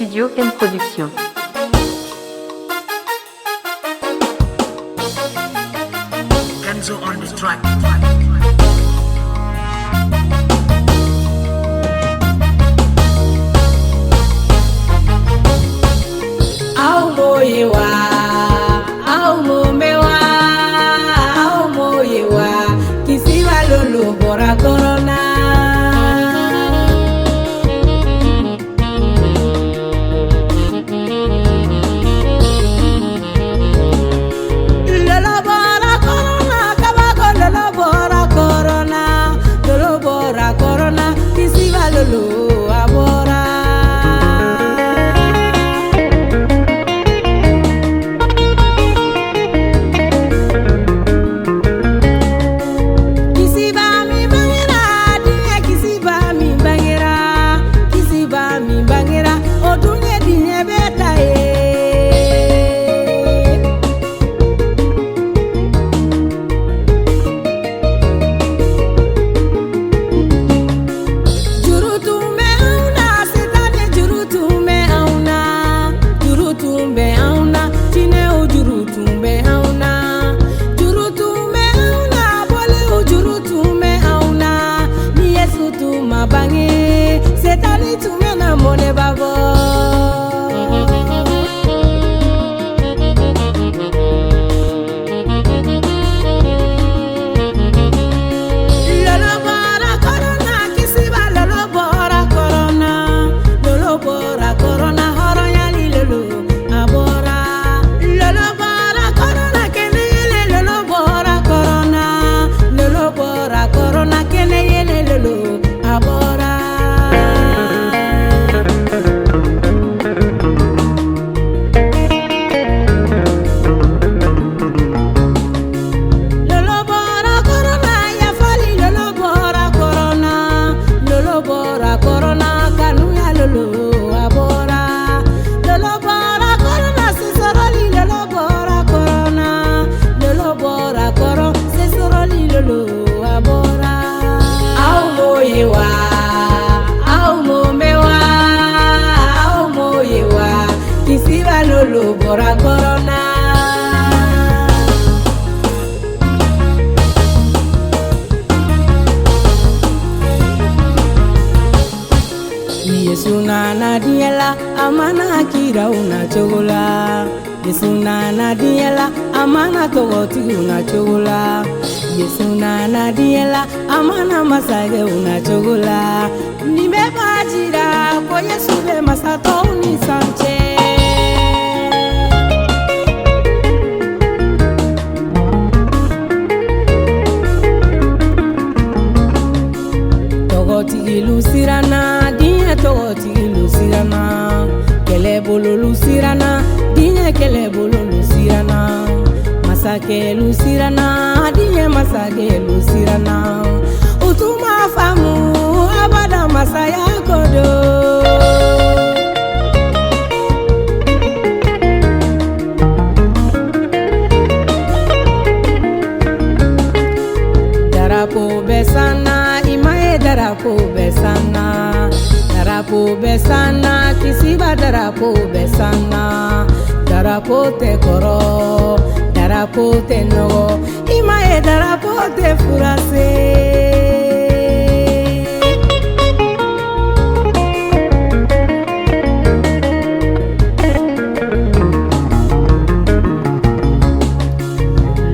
Studio Ken Production. Kenzo on the track. Au moyewa, au momewa, au moyewa, kisiwa lolo bora corona. Lolo bora corona, kabako lolo bora corona, lolo bora corona, kisiwa lolo abora. Lolo bora corona. Yesu na diela amana kira una chogola. Yesu na diela amana togoti una chogola. Yesu na diela amana masage una chogola. Nimebajira kwa Yesu be masato ni sanche. Lusirana, dinya togoti lusirana, kelebolo lusirana, dinya kelebolo lusirana, masake lusirana, dinya masake lusirana, utuma famu abada masaya kodo. Darapo besana, imae darapo besana, darapo besana, kisiba darapo besana, darapo te koro, darapo te no, imae darapo te furase.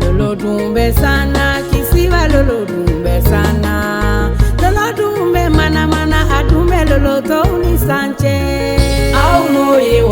Lolo dumbe sana, kisiba lolo dumbe sana, lolo dumbe mana mana adume lolo to ni sanche. Au moye